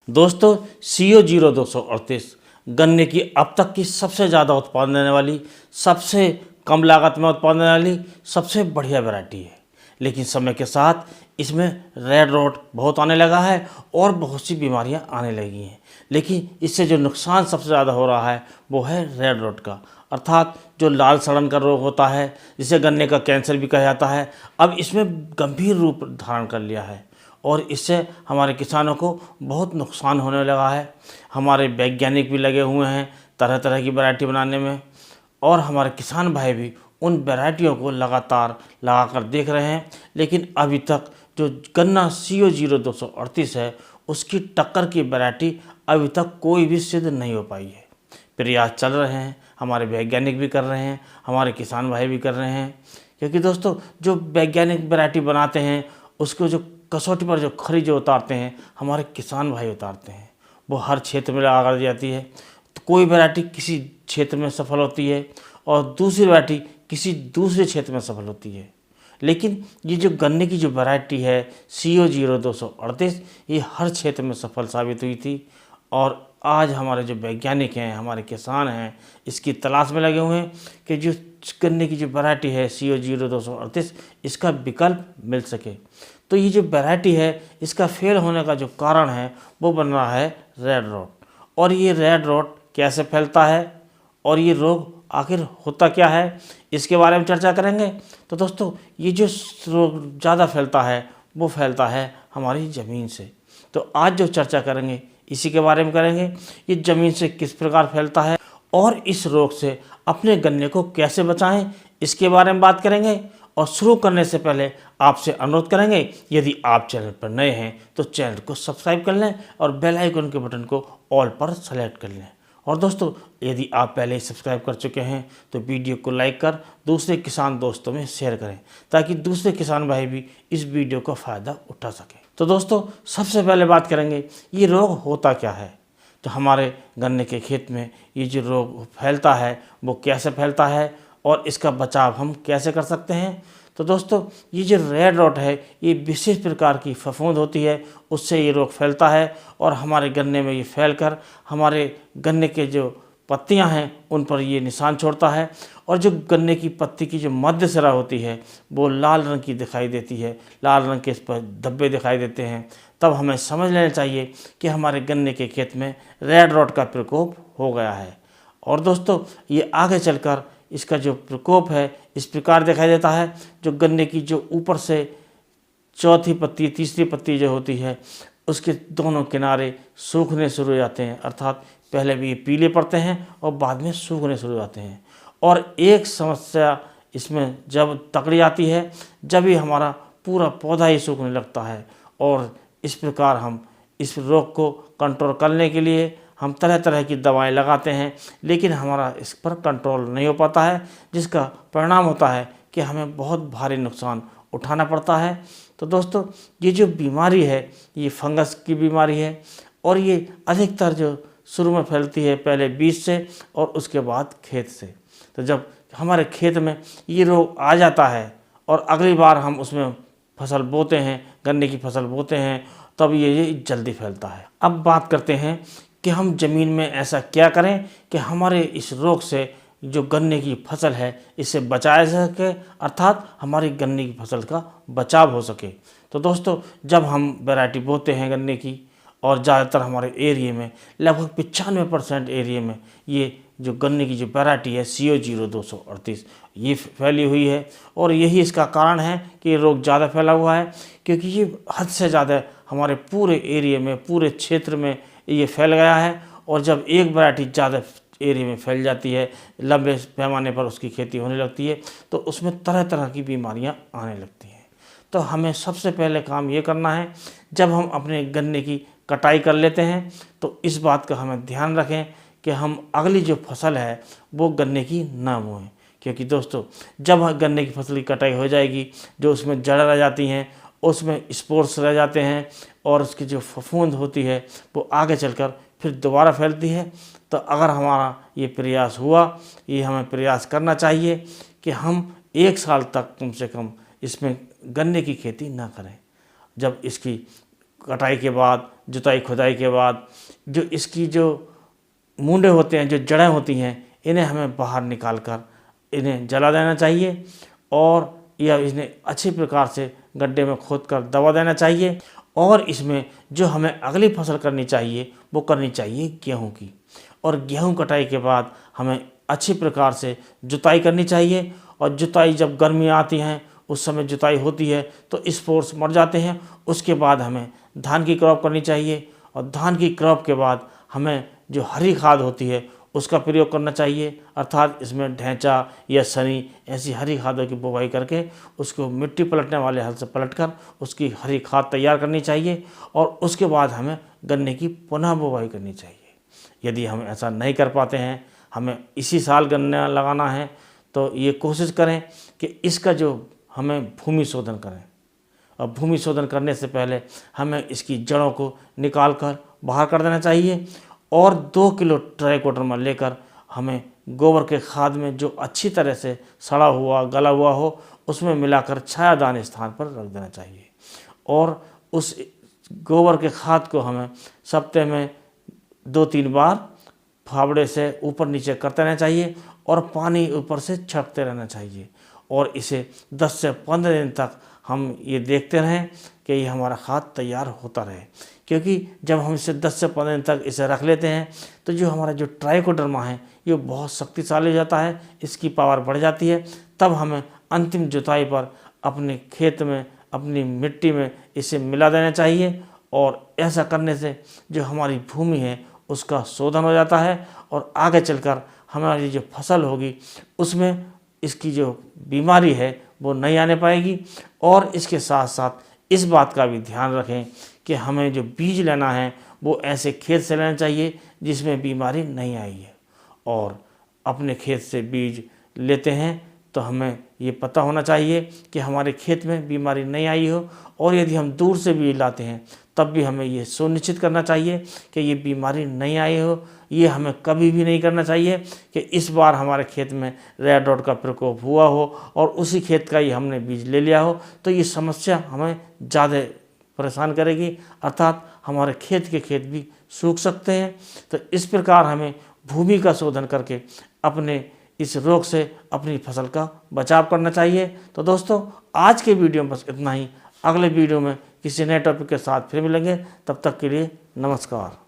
दोस्तों CO0238 गन्ने की अब तक की सबसे ज़्यादा उत्पादन देने वाली, सबसे कम लागत में उत्पादन देने वाली सबसे बढ़िया वैरायटी है। लेकिन समय के साथ इसमें रेड रोट बहुत आने लगा है और बहुत सी बीमारियां आने लगी हैं। लेकिन इससे जो नुकसान सबसे ज़्यादा हो रहा है वो है रेड रोट का, अर्थात जो लाल सड़न का रोग होता है, जिसे गन्ने का कैंसर भी कहा जाता है, अब इसमें गंभीर रूप धारण कर लिया है और इससे हमारे किसानों को बहुत नुकसान होने लगा है। हमारे वैज्ञानिक भी लगे हुए हैं तरह तरह की वैरायटी बनाने में और हमारे किसान भाई भी उन वैरायटियों को लगातार लगाकर देख रहे हैं। लेकिन अभी तक जो गन्ना CO0238 है उसकी टक्कर की वैरायटी अभी तक कोई भी सिद्ध नहीं हो पाई है। प्रयास चल रहे हैं, हमारे वैज्ञानिक भी कर रहे हैं, हमारे किसान भाई भी कर रहे हैं, क्योंकि दोस्तों जो वैज्ञानिक वैरायटी बनाते हैं उसको जो कसौटी पर जो खरी जो उतारते हैं हमारे किसान भाई उतारते हैं, वो हर क्षेत्र में लगा कर जाती है। तो कोई वैरायटी किसी क्षेत्र में सफल होती है और दूसरी वैरायटी किसी दूसरे क्षेत्र में सफल होती है। लेकिन ये जो गन्ने की जो वैरायटी है CO0238 ये हर क्षेत्र में सफल साबित हुई थी और आज हमारे जो वैज्ञानिक हैं, हमारे किसान हैं, इसकी तलाश में लगे हुए हैं कि जो गन्ने की जो वैरायटी है CO0238 इसका विकल्प मिल सके। तो ये जो वैरायटी है इसका फेल होने का जो कारण है वो बन रहा है रेड रोट। और ये रेड रोट कैसे फैलता है और ये रोग आखिर होता क्या है, इसके बारे में चर्चा करेंगे। तो दोस्तों ये जो रोग ज़्यादा फैलता है वो फैलता है हमारी ज़मीन से। तो आज जो चर्चा करेंगे इसी के बारे में करेंगे, ये ज़मीन से किस प्रकार फैलता है और इस रोग से अपने गन्ने को कैसे बचाएं इसके बारे में बात करेंगे। और शुरू करने से पहले आपसे अनुरोध करेंगे, यदि आप चैनल पर नए हैं तो चैनल को सब्सक्राइब कर लें और बेल आइकन के बटन को ऑल पर सेलेक्ट कर लें। और दोस्तों यदि आप पहले ही सब्सक्राइब कर चुके हैं तो वीडियो को लाइक कर दूसरे किसान दोस्तों में शेयर करें ताकि दूसरे किसान भाई भी इस वीडियो का फ़ायदा उठा सकें। तो दोस्तों सबसे पहले बात करेंगे ये रोग होता क्या है। तो हमारे गन्ने के खेत में ये जो रोग फैलता है वो कैसे फैलता है और इसका बचाव हम कैसे कर सकते हैं। तो दोस्तों ये जो रेड रोट है ये विशेष प्रकार की फफूंद होती है, उससे ये रोग फैलता है और हमारे गन्ने में ये फैलकर हमारे गन्ने के जो पत्तियां हैं उन पर ये निशान छोड़ता है और जो गन्ने की पत्ती की जो मध्य सिरा होती है वो लाल रंग की दिखाई देती है, लाल रंग के इस पर धब्बे दिखाई देते हैं। तब हमें समझ लेना चाहिए कि हमारे गन्ने के खेत में रेड रोट का प्रकोप हो गया है। और दोस्तों ये आगे चलकर इसका जो प्रकोप है इस प्रकार दिखाई देता है, जो गन्ने की जो ऊपर से चौथी पत्ती तीसरी पत्ती जो होती है उसके दोनों किनारे सूखने शुरू हो जाते हैं, अर्थात पहले भी ये पीले पड़ते हैं और बाद में सूखने शुरू हो जाते हैं। और एक समस्या इसमें जब तकड़ी आती है जब ही हमारा पूरा पौधा ही सूखने लगता है और इस प्रकार हम इस रोग को कंट्रोल करने के लिए हम तरह तरह की दवाएं लगाते हैं, लेकिन हमारा इस पर कंट्रोल नहीं हो पाता है, जिसका परिणाम होता है कि हमें बहुत भारी नुकसान उठाना पड़ता है। तो दोस्तों ये जो बीमारी है ये फंगस की बीमारी है और ये अधिकतर जो शुरू में फैलती है पहले बीज से और उसके बाद खेत से। तो जब हमारे खेत में ये रोग आ जाता है और अगली बार हम उसमें फसल बोते हैं, गन्ने की फसल बोते हैं, तब ये जल्दी फैलता है। अब बात करते हैं कि हम ज़मीन में ऐसा क्या करें कि हमारे इस रोग से जो गन्ने की फसल है इससे बचाया जा सके, अर्थात हमारी गन्ने की फसल का बचाव हो सके। तो दोस्तों जब हम वैरायटी बोते हैं गन्ने की और ज़्यादातर हमारे एरिए में लगभग 95% एरिए में ये जो गन्ने की जो वैरायटी है CO0238 ये फैली हुई है और यही इसका कारण है कि ये रोग ज़्यादा फैला हुआ है, क्योंकि ये हद से ज़्यादा हमारे पूरे एरिए में पूरे क्षेत्र में ये फैल गया है। और जब एक वैरायटी ज़्यादा एरिया में फैल जाती है, लंबे पैमाने पर उसकी खेती होने लगती है, तो उसमें तरह तरह की बीमारियां आने लगती हैं। तो हमें सबसे पहले काम ये करना है, जब हम अपने गन्ने की कटाई कर लेते हैं तो इस बात का हमें ध्यान रखें कि हम अगली जो फसल है वो गन्ने की ना बोएं, क्योंकि दोस्तों जब गन्ने की फसल की कटाई हो जाएगी जो उसमें जड़ रह जाती हैं, उसमें स्पोर्स रह जाते हैं और उसकी जो फफूंद होती है वो आगे चलकर फिर दोबारा फैलती है। तो अगर हमारा ये प्रयास हुआ, ये हमें प्रयास करना चाहिए कि हम 1 साल तक कम से कम इसमें गन्ने की खेती ना करें। जब इसकी कटाई के बाद, जुताई खुदाई के बाद जो इसकी जो मुंडे होते हैं, जो जड़ें होती हैं, इन्हें हमें बाहर निकाल कर इन्हें जला देना चाहिए और या इन्हें अच्छी प्रकार से गड्ढे में खोद कर दबा देना चाहिए। और इसमें जो हमें अगली फसल करनी चाहिए वो करनी चाहिए गेहूं की। और गेहूं कटाई के बाद हमें अच्छी प्रकार से जुताई करनी चाहिए। और जुताई जब गर्मी आती हैं उस समय जुताई होती है तो स्पोर्स मर जाते हैं। उसके बाद हमें धान की क्रॉप करनी चाहिए और धान की क्रॉप के बाद हमें जो हरी खाद होती है उसका प्रयोग करना चाहिए, अर्थात इसमें ढैंचा या सनी ऐसी हरी खादों की बुवाई करके उसको मिट्टी पलटने वाले हल से पलटकर उसकी हरी खाद तैयार करनी चाहिए। और उसके बाद हमें गन्ने की पुनः बुवाई करनी चाहिए। यदि हम ऐसा नहीं कर पाते हैं, हमें इसी साल गन्ना लगाना है, तो ये कोशिश करें कि इसका जो हमें भूमि शोधन करें। और भूमि शोधन करने से पहले हमें इसकी जड़ों को निकाल कर बाहर कर देना चाहिए और 2 किलो ट्राइकोडर्मा लेकर हमें गोबर के खाद में जो अच्छी तरह से सड़ा हुआ गला हुआ हो उसमें मिलाकर छायादान स्थान पर रख देना चाहिए। और उस गोबर के खाद को हमें सप्ताह में 2-3 बार फावड़े से ऊपर नीचे करते रहना चाहिए और पानी ऊपर से छिड़कते रहना चाहिए। और इसे 10 से 15 दिन तक हम ये देखते रहें कि ये हमारा खाद तैयार होता रहे। क्योंकि जब हम इसे 10 से 15 दिन तक इसे रख लेते हैं तो जो हमारा जो ट्राइकोडर्मा है ये बहुत शक्तिशाली हो जाता है, इसकी पावर बढ़ जाती है। तब हमें अंतिम जुताई पर अपने खेत में, अपनी मिट्टी में इसे मिला देना चाहिए। और ऐसा करने से जो हमारी भूमि है उसका शोधन हो जाता है और आगे चलकर हमारी जो फसल होगी उसमें इसकी जो बीमारी है वो नहीं आने पाएगी। और इसके साथ साथ इस बात का भी ध्यान रखें कि हमें जो बीज लेना है वो ऐसे खेत से लेना चाहिए जिसमें बीमारी नहीं आई है। और अपने खेत से बीज लेते हैं तो हमें ये पता होना चाहिए कि हमारे खेत में बीमारी नहीं आई हो। और यदि हम दूर से बीज लाते हैं तब भी हमें ये सुनिश्चित करना चाहिए कि ये बीमारी नहीं आई हो। ये हमें कभी भी नहीं करना चाहिए कि इस बार हमारे खेत में रेड रॉट का प्रकोप हुआ हो और उसी खेत का ही हमने बीज ले लिया हो, तो ये समस्या हमें ज़्यादा परेशान करेगी, अर्थात हमारे खेत के खेत भी सूख सकते हैं। तो इस प्रकार हमें भूमि का शोधन करके अपने इस रोग से अपनी फसल का बचाव करना चाहिए। तो दोस्तों आज के वीडियो में बस इतना ही। अगले वीडियो में किसी नए टॉपिक के साथ फिर मिलेंगे, तब तक के लिए नमस्कार।